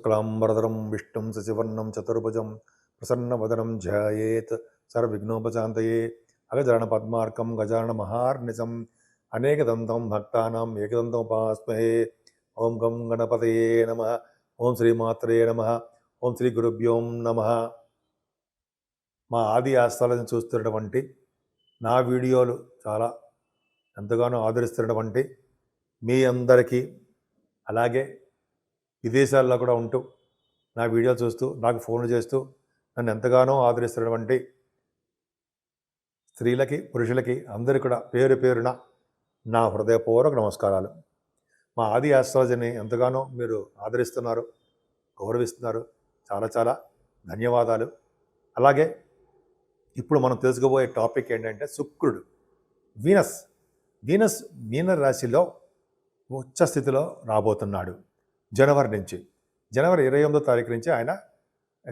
शुक्लांबरधरं विष्णुं शशिवर्णं चतुर्भुजं प्रसन्नवदनं ध्यायेत् सर्वविघ्नोपशान्तये अगजाननपद्मार्कं गजाननमहार्निशम् अनेकदन्तं भक्तानाम् एकदन्तमुपास्महे। ओं गं गणपतये नमः। ओं श्रीमात्रे नमः। ఓం శ్రీ గురుభ్యోం నమః. మా ఆది ఆస్థాలను చూస్తున్నటువంటి నా వీడియోలు చాలా ఎంతగానో ఆదరిస్తున్నటువంటి మీ అందరికీ, అలాగే విదేశాల్లో కూడా ఉంటూ నా వీడియోలు చూస్తూ నాకు ఫోన్లు చేస్తూ నన్ను ఎంతగానో ఆదరిస్తున్నటువంటి స్త్రీలకి పురుషులకి అందరికీ కూడా పేరు పేరున నా హృదయపూర్వక నమస్కారాలు. మా ఆది ఆస్ట్రాలజీని ఎంతగానో మీరు ఆదరిస్తున్నారు, గౌరవిస్తున్నారు. చాలా చాలా ధన్యవాదాలు. అలాగే ఇప్పుడు మనం తెలుసుకోబోయే టాపిక్ ఏంటంటే శుక్రుడు, వీనస్ మీన రాశిలో ఉచ్చ స్థితిలో రాబోతున్నాడు జనవరి 28వ తారీఖు నుంచి ఆయన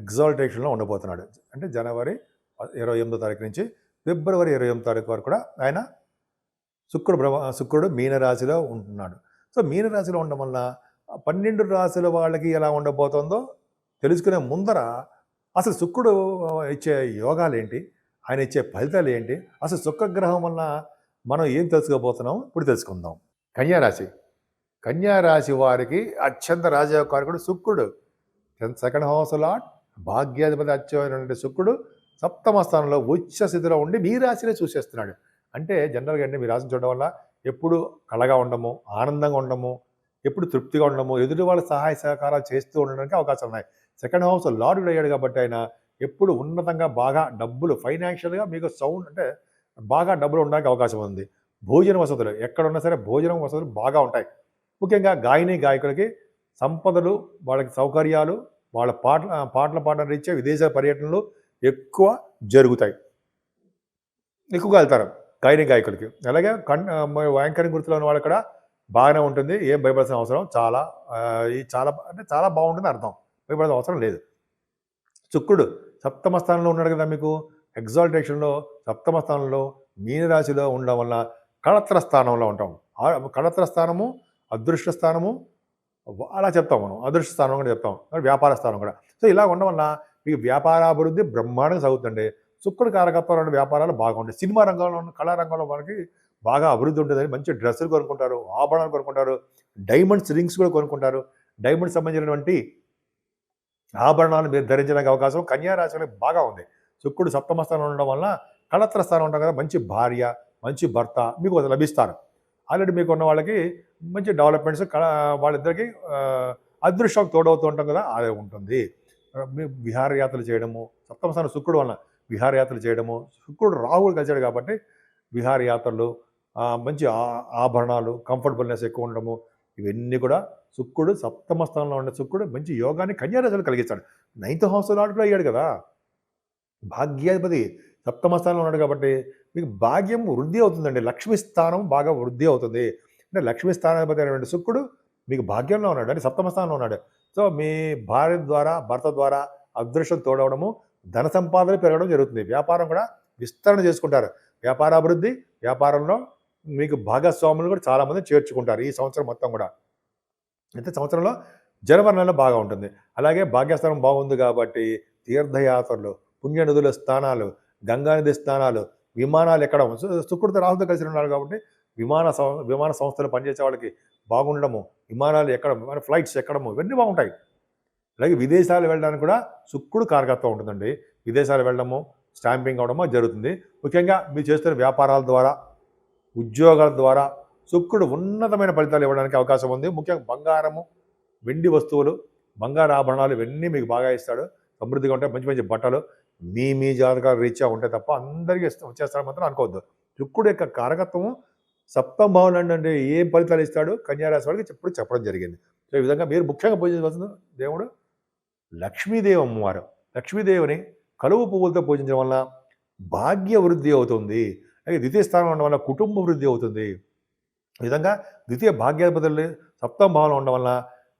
ఎగ్జాల్టేషన్లో ఉండబోతున్నాడు. అంటే జనవరి 28వ తారీఖు నుంచి ఫిబ్రవరి 28వ తారీఖు వరకు కూడా ఆయన శుక్రుడు మీనరాశిలో ఉంటున్నాడు. సో మీనరాశిలో ఉండడం వల్ల 12 రాశుల వాళ్ళకి ఎలా ఉండబోతుందో తెలుసుకునే ముందర అసలు శుక్రుడు ఇచ్చే యోగాలు ఏంటి, ఆయన ఇచ్చే ఫలితాలు ఏంటి, అసలు శుక్రగ్రహం వల్ల మనం ఏం తెలుసుకోబోతున్నాం ఇప్పుడు తెలుసుకుందాం. కన్యారాశి వారికి అత్యంత రాజయోగకారకుడు శుక్రుడు. సెకండ్ హౌస్ లార్డ్, భాగ్యాధిపతి అత్యమైనటువంటి శుక్రుడు 7వ స్థానంలో ఉచ్చ స్థితిలో ఉండి మీ రాశినే చూసేస్తున్నాడు. అంటే జనరల్గా మీ రాశిని చూడడం వల్ల ఎప్పుడు కళగా ఉండము, ఆనందంగా ఉండము, ఎప్పుడు తృప్తిగా ఉండము, ఎదుటి వాళ్ళ సహాయ సహకారాలు చేస్తూ ఉండడానికి అవకాశాలు ఉన్నాయి. సెకండ్ హౌస్ లార్డ్ అయ్యాడు కాబట్టి ఆయన ఎప్పుడు ఉన్నతంగా బాగా డబ్బులు ఫైనాన్షియల్గా మీకు అంటే బాగా డబ్బులు ఉండడానికి అవకాశం ఉంది. భోజన వసతులు ఎక్కడున్నా సరే భోజనం వసతులు బాగా ఉంటాయి. ముఖ్యంగా గాయకులకి సంపదలు, వాళ్ళకి సౌకర్యాలు, వాళ్ళ పాటల పాడడం రీత్యా విదేశ పర్యటనలు ఎక్కువ జరుగుతాయి, ఎక్కువగా వెళ్తారు గాయకులకి. అలాగే యాంకరింగ్ వృత్తిలో ఉన్న వాళ్ళు కూడా బాగానే ఉంటుంది, ఏం భయపడాల్సిన అవసరం చాలా బాగుంటుంది అర్థం, భయపడాల్సిన అవసరం లేదు. శుక్రుడు 7వ స్థానంలో ఉన్నాడు కదా, మీకు ఎగ్జాల్టేషన్లో 7వ స్థానంలో మీనరాశిలో ఉండడం వల్ల కళత్ర స్థానంలో ఉంటాం. కళత్ర స్థానము, అదృష్ట స్థానము అలా చెప్తాం మనం, అదృష్ట స్థానం కూడా చెప్తాం, వ్యాపార స్థానం కూడా. సో ఇలా ఉండడం వల్ల మీకు వ్యాపారాభివృద్ధి బ్రహ్మాండంగా సాగుతుంది. శుక్రుడు కారకత్వం వ్యాపారాలు బాగుంటాయి. సినిమా రంగంలో, కళారంగంలో మనకి బాగా అభివృద్ధి ఉంటుందని మంచి డ్రెస్సులు కొనుక్కుంటారు, ఆభరణాలు కొనుక్కుంటారు, డైమండ్స్ రింగ్స్ కూడా కొనుక్కుంటారు. డైమండ్స్ సంబంధించినటువంటి ఆభరణాలు మీరు ధరించడానికి అవకాశం కన్యారాశిలో బాగా ఉంది. శుక్రుడు 7వ స్థానంలో ఉండడం వల్ల కళత్ర స్థానం ఉంటాం కదా, మంచి భార్య, మంచి భర్త మీకు లభిస్తారు. ఆల్రెడీ మీకు ఉన్న వాళ్ళకి మంచి డెవలప్మెంట్స్, వాళ్ళిద్దరికి అదృష్టం తోడవుతూ ఉంటాం కదా, అదే ఉంటుంది. విహారయాత్రలు చేయడము, 7వ స్థానం శుక్రుడు వలన విహారయాత్రలు చేయడము, శుక్రుడు రాహువులు కలిసాడు కాబట్టి విహారయాత్రలు, మంచి ఆభరణాలు, కంఫర్టబుల్నెస్ ఎక్కువ ఉండడము, ఇవన్నీ కూడా శుక్రుడు 7వ స్థానంలో ఉండే శుక్రుడు మంచి యోగాన్ని కన్యారాశిలో కలిగిస్తాడు. 9th హౌస్ లార్డ్ అయ్యాడు కదా, భాగ్యాధిపతి 7వ స్థానంలో ఉన్నాడు కాబట్టి మీకు భాగ్యం వృద్ధి అవుతుందండి. లక్ష్మీ స్థానం బాగా వృద్ధి అవుతుంది. అంటే లక్ష్మీ స్థానాధిపతి అయినటువంటి శుక్రుడు మీకు భాగ్యంలో ఉన్నాడు, అంటే 7వ స్థానంలో ఉన్నాడు. సో మీ భార్య ద్వారా, భర్త ద్వారా అదృష్టం తోడవడము, ధన సంపాదన పెరగడం జరుగుతుంది. వ్యాపారం కూడా విస్తరణ చేసుకుంటారు. వ్యాపారాభివృద్ధి, వ్యాపారంలో మీకు భాగస్వాములు కూడా చాలామంది చేర్చుకుంటారు ఈ సంవత్సరం మొత్తం కూడా. అయితే సంవత్సరంలో జనవరి నెలలో బాగా ఉంటుంది. అలాగే భాగ్యస్థానం బాగుంది కాబట్టి తీర్థయాత్రలు, పుణ్యనదుల స్థానాలు, గంగానది స్థానాలు, విమానాలు ఎక్కడం, శుక్రుడితో రాహుతో కలిసి ఉన్నారు కాబట్టి విమాన సంస్థలు పనిచేసే వాళ్ళకి బాగుండడము, విమానాలు ఎక్కడం, ఫ్లైట్స్ ఎక్కడము, ఇవన్నీ బాగుంటాయి. అలాగే విదేశాలు వెళ్ళడానికి కూడా శుక్రుడు కారకత్వం ఉంటుందండి. విదేశాలు వెళ్ళడము, స్టాంపింగ్ అవడమో జరుగుతుంది. ముఖ్యంగా మీరు చేస్తున్న వ్యాపారాల ద్వారా, ఉద్యోగాల ద్వారా శుక్రుడు ఉన్నతమైన ఫలితాలు ఇవ్వడానికి అవకాశం ఉంది. ముఖ్యంగా బంగారము, వెండి వస్తువులు, బంగారు ఆభరణాలు ఇవన్నీ మీకు బాగా ఇస్తాడు. సమృద్ధిగా ఉంటాయి. మంచి మంచి బట్టలు మీ జాతకాల రీత్యా ఉంటాయి తప్ప అందరికీ వచ్చేస్తాడు మాత్రం అనుకోవద్దు. శుక్రుడు యొక్క కారకత్వము 7వ భావం అంటే ఏం ఫలితాలు ఇస్తాడు కన్యారాశి వాళ్ళకి ఇప్పుడు చెప్పడం జరిగింది. సో ఈ విధంగా మీరు ముఖ్యంగా పూజించవలసిన దేవుడు లక్ష్మీదేవి అమ్మవారు. లక్ష్మీదేవిని కలువ పువ్వులతో పూజించడం వల్ల భాగ్య వృద్ధి అవుతుంది. అలాగే ద్వితీయ స్థానంలో ఉండడం వల్ల కుటుంబ వృద్ధి అవుతుంది. ఈ విధంగా ద్వితీయ భాగ్యాధిపతులు 7వ భావంలో ఉండడం వల్ల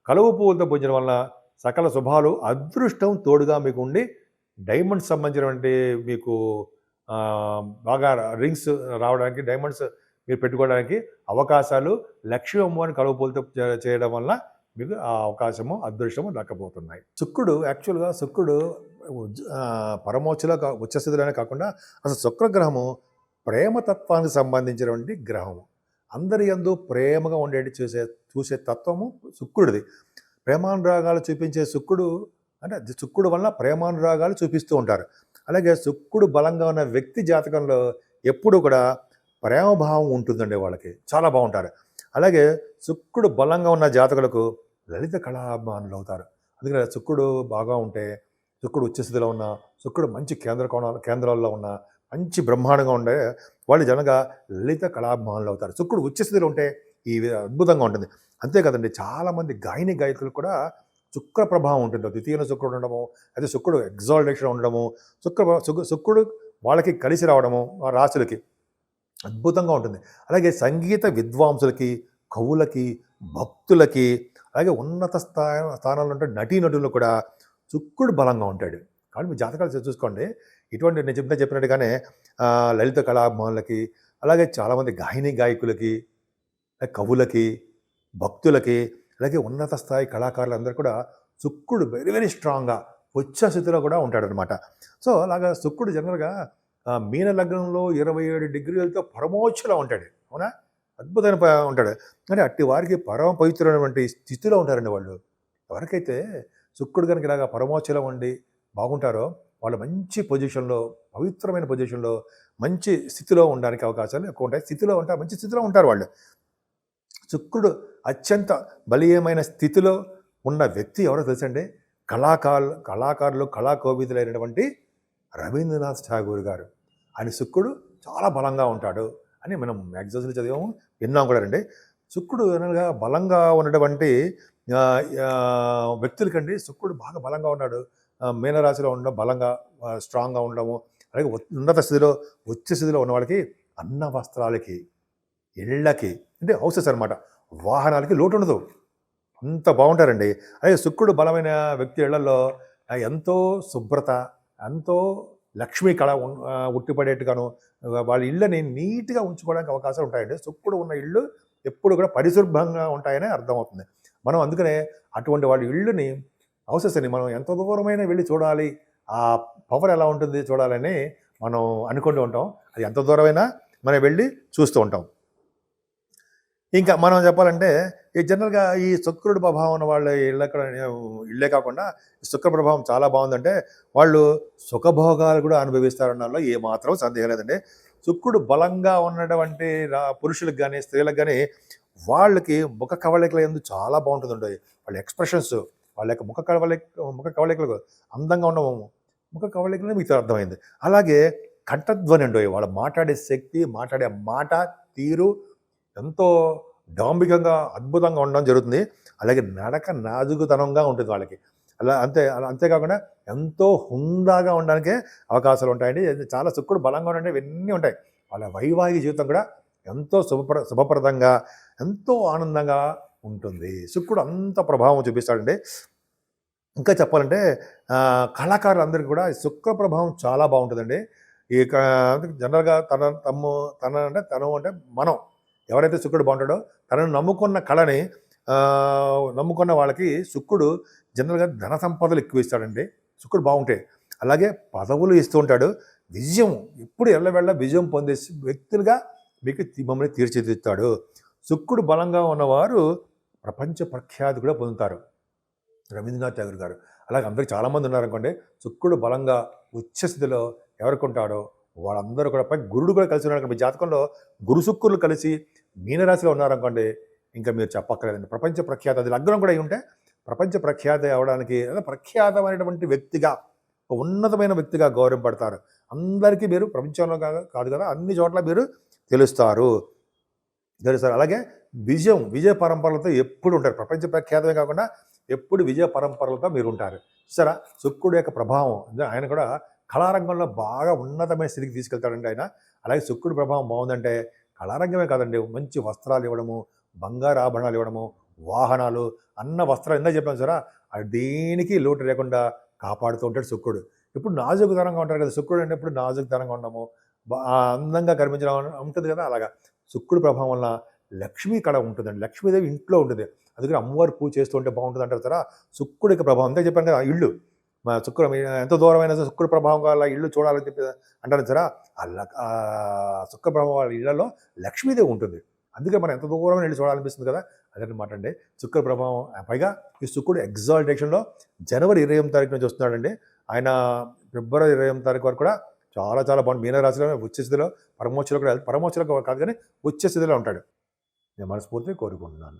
కలువ పువ్వులతో పూజించడం వల్ల సకల శుభాలు, అదృష్టం తోడుగా మీకు ఉండి డైమండ్స్ సంబంధించినటువంటి మీకు బాగా రింగ్స్ రావడానికి, డైమండ్స్ మీరు పెట్టుకోవడానికి అవకాశాలు లక్ష్మీ అమ్మవారిని కలువ పూలతో చేయడం వల్ల మీకు ఆ అవకాశము అదృష్టము దక్కబోతున్నాయి. శుక్రుడు యాక్చువల్గా శుక్రుడు పరమోచ్చలో ఉచ్చస్థితిలోనే కాకుండా అసలు శుక్రగ్రహము ప్రేమతత్వానికి సంబంధించినటువంటి గ్రహము. అందరి యందు ప్రేమగా ఉండేటి చూసే తత్వము శుక్రుడిది. ప్రేమానురాగాలు చూపించే శుక్రుడు అంటే శుక్రుడు వలన ప్రేమానురాగాలు చూపిస్తూ ఉంటారు. అలాగే శుక్రుడు బలంగా ఉన్న వ్యక్తి జాతకంలో ఎప్పుడు కూడా ప్రేమభావం ఉంటుందండి, వాళ్ళకి చాలా బాగుంటారు. అలాగే శుక్రుడు బలంగా ఉన్న జాతకులకు లలిత కళాభిమానులు అవుతారు. అందుకని శుక్రుడు బాగా ఉంటే, శుక్రుడు ఉచ్చస్థితిలో ఉన్న, శుక్రుడు మంచి కేంద్రాల్లో ఉన్న, మంచి బ్రహ్మాండంగా ఉండే వాళ్ళు జనగా లలిత కళాభిమానులు అవుతారు. శుక్రుడు ఉచ్చస్థితిలో ఉంటే ఈ అద్భుతంగా ఉంటుంది. అంతే కదండి, చాలామంది గాయకులు కూడా శుక్ర ప్రభావం ఉంటుంది. ద్వితీయ శుక్రుడు ఉండడము, అయితే శుక్రుడు ఎగ్జాల్టేషన్ ఉండడము, శుక్రుడు వాళ్ళకి కలిసి రావడము ఆ రాశులకి అద్భుతంగా ఉంటుంది. అలాగే సంగీత విద్వాంసులకి, కవులకి, భక్తులకి, అలాగే ఉన్నత స్థానాల్లో ఉంటే నటీనటులు కూడా శుక్రుడు బలంగా ఉంటాడు. కాబట్టి మీ జాతకాలు చూసుకోండి. ఇటువంటి నేను చెప్పినట్టుగానే లలిత కళాభిమానులకి, అలాగే చాలామంది గాయకులకి, కవులకి, భక్తులకి, అలాగే ఉన్నత స్థాయి కళాకారులందరూ కూడా శుక్రుడు వెరీ వెరీ స్ట్రాంగ్గా ఉచ్చ స్థితిలో కూడా ఉంటాడనమాట. సో అలాగా శుక్రుడు జనరల్గా మీన లగ్నంలో 27 డిగ్రీలతో పరమోచ్చలో ఉంటాడు. అవునా, అద్భుతమైన ఉంటాడు. అంటే అట్టి వారికి పరమ పవిత్రమైనటువంటి స్థితిలో ఉంటారండి వాళ్ళు. ఎవరికైతే శుక్రుడు కనుక ఇలాగా పరమోచ్చలో ఉండి బాగుంటారో వాళ్ళు మంచి పొజిషన్లో, పవిత్రమైన పొజిషన్లో, మంచి స్థితిలో ఉండడానికి అవకాశాలు ఎక్కువ ఉంటాయి. స్థితిలో ఉంటారు, మంచి స్థితిలో ఉంటారు వాళ్ళు. శుక్రుడు అత్యంత బలీయమైన స్థితిలో ఉన్న వ్యక్తి ఎవరో తెలుసండి? కళాకారులు కళాకోవిదులైనటువంటి రవీంద్రనాథ్ ఠాగూర్ గారు. ఆయన శుక్రుడు చాలా బలంగా ఉంటాడు అని మనం మ్యాగజైన్స్లో చదివాము, విన్నాం కూడా అండి. శుక్రుడు అనగా బలంగా ఉన్నటువంటి వ్యక్తులకండి శుక్రుడు బాగా బలంగా ఉన్నాడు. మీనరాశిలో ఉండడం, బలంగా స్ట్రాంగ్గా ఉండడము, అలాగే ఉన్నత స్థితిలో ఉచ్చ స్థితిలో ఉన్న వాళ్ళకి అన్న వస్త్రాలకి, ఇళ్ళకి అంటే హౌసెస్ అనమాట, వాహనాలకి లోటు ఉండదు, అంత బాగుంటారండి. అలాగే శుక్రుడు బలమైన వ్యక్తి ఇళ్లలో ఎంతో శుభ్రత, ఎంతో లక్ష్మీ కళ ఉట్టిపడేట్టుగాను వాళ్ళ ఇళ్ళని నీట్గా ఉంచుకోవడానికి అవకాశాలు ఉంటాయండి. శుక్రుడు ఉన్న ఇళ్ళు ఎప్పుడు కూడా పరిశుభ్రంగా ఉంటాయని అర్థమవుతుంది. మనం అందుకనే అటువంటి వాళ్ళ ఇళ్ళని, హౌసెస్ని మనం ఎంత దూరమైనా వెళ్ళి చూడాలి, ఆ పవర్ ఎలా ఉంటుంది చూడాలని మనం అనుకుంటూ ఉంటాం. అది ఎంత దూరమైనా మనం వెళ్ళి చూస్తూ ఉంటాం. ఇంకా మనం చెప్పాలంటే ఈ జనరల్గా ఈ శుక్రుడు ప్రభావం ఉన్న వాళ్ళ ఇళ్ళే కాకుండా శుక్ర ప్రభావం చాలా బాగుందంటే వాళ్ళు సుఖభోగాలు కూడా అనుభవిస్తారన్నలో ఏమాత్రం సందేహం లేదండి. శుక్రుడు బలంగా ఉన్నటువంటి పురుషులకు కానీ స్త్రీలకు కానీ వాళ్ళకి ముఖ కవళికల యందు చాలా బాగుంటుందండి. వాళ్ళ ఎక్స్ప్రెషన్స్, వాళ్ళ యొక్క ముఖ కవళికలు అందంగా ఉండవు, ముఖ కవళికలనే మీకు అర్థమైంది. అలాగే కంఠధ్వని అండి, వాళ్ళు మాట్లాడే శక్తి, మాట్లాడే మాట తీరు ఎంతో డాంబికంగా అద్భుతంగా ఉండడం జరుగుతుంది. అలాగే నడక నాజుకుతనంగా ఉంటుంది వాళ్ళకి. అంతేకాకుండా ఎంతో హుందాగా ఉండడానికే అవకాశాలు ఉంటాయండి. చాలా శుక్రుడు బలంగా ఉండే ఇవన్నీ ఉంటాయి. వాళ్ళ వైవాహిక జీవితం కూడా ఎంతో శుభప్రదంగా, ఎంతో ఆనందంగా ఉంటుంది. శుక్రుడు అంత ప్రభావం చూపిస్తాడండి. ఇంకా చెప్పాలంటే కళాకారులందరికీ కూడా శుక్ర ప్రభావం చాలా బాగుంటుందండి. ఈ జనరల్గా తను అంటే మనం ఎవరైతే శుక్రుడు బాగుంటాడో తనను నమ్ముకున్న కళని నమ్ముకున్న వాళ్ళకి శుక్రుడు జనరల్గా ధన సంపదలు ఎక్కువ ఇస్తాడండి, శుక్రుడు బాగుంటే. అలాగే పదవులు ఇస్తూ ఉంటాడు. విజయం ఎప్పుడు ఎల్లవెళ్ళ విజయం పొందే వ్యక్తులుగా మీకు మమ్మల్ని తీర్చిదిద్దుతాడు. శుక్రుడు బలంగా ఉన్నవారు ప్రపంచ ప్రఖ్యాతి కూడా పొందుతారు. రవీంద్రనాథ్ ఠాగూర్ గారు అలాగే అందరికి చాలామంది ఉన్నారనుకోండి. శుక్రుడు బలంగా ఉచ్చస్థితిలో ఎవరికి ఉంటాడో వాళ్ళందరూ కూడా గురుడు కూడా కలిసి ఉన్నారు. మీ జాతకంలో గురు శుక్రులు కలిసి మీనరాశిలో ఉన్నారనుకోండి, ఇంకా మీరు చెప్పక్కర్లేదండి. ప్రపంచ ప్రఖ్యాతి, అది లగ్నం కూడా అయి ఉంటే ప్రపంచ ప్రఖ్యాతి అవడానికి ప్రఖ్యాతమైనటువంటి వ్యక్తిగా, ఒక ఉన్నతమైన వ్యక్తిగా గౌరవపడతారు. అందరికీ మీరు ప్రపంచంలో కాదు కదా, అన్ని చోట్ల మీరు తెలుస్తారు. అలాగే విజయ పరంపరలతో ఎప్పుడు ఉంటారు. ప్రపంచ ప్రఖ్యాతమే కాకుండా ఎప్పుడు విజయ పరంపరలతో మీరు ఉంటారు. సరే, శుక్రుడు యొక్క ప్రభావం ఆయన కూడా కళారంగంలో బాగా ఉన్నతమైన స్థితికి తీసుకెళ్తాడండి ఆయన. అలాగే శుక్రుడు ప్రభావం బాగుందంటే కళారంగమే కాదండి, మంచి వస్త్రాలు ఇవ్వడము, బంగారు ఆభరణాలు ఇవ్వడము, వాహనాలు, అన్న వస్త్రాలు ఇందా చెప్పాను సరే, అది దేనికి లోటు లేకుండా కాపాడుతూ ఉంటాడు శుక్రుడు. ఇప్పుడు నాజుకుతనంగా ఉంటారు కదా శుక్రుడు అంటే, ఇప్పుడు నాజుకుతనంగా ఉండము, అందంగా కనిపించడం ఉంటుంది కదా. అలాగా శుక్రుడు ప్రభావం వల్ల లక్ష్మీ కళ ఉంటుందండి. లక్ష్మీదేవి ఇంట్లో ఉంటుంది. అందుకని అమ్మవారు పూజ చేస్తూ ఉంటే బాగుంటుంది అంటారు కదా. శుక్రుడికి ప్రభావం అంతే చెప్పాను కదా. ఇల్లు మా శుక్ర ఎంత దూరమైనా సరే శుక్ర ప్రభావం వల్ల ఇల్లు చూడాలని చెప్పి అంటారు సరే. శుక్ర ప్రభావం వాళ్ళ ఇళ్లలో లక్ష్మీదేవి ఉంటుంది. అందుకే మనం ఎంత దూరం వెళ్ళి చూడాలనిపిస్తుంది కదా. అదనమాట అండి శుక్ర ప్రభావం. పైగా ఈ శుక్రుడు ఎగ్జాల్టేషన్లో జనవరి 28వ తారీఖు నుంచి వస్తున్నాడండి. ఆయన ఫిబ్రవరి 28వ తారీఖు వరకు కూడా చాలా చాలా బాగుంది. మీనరాశిలో ఉచ్చ స్థితిలో పరమోచ్చలో కూడా పరమోచ్చలో కాదు కానీ ఉచ్చ స్థితిలో ఉంటాడు. నేను మనస్ఫూర్తిగా కోరుకుంటున్నాను.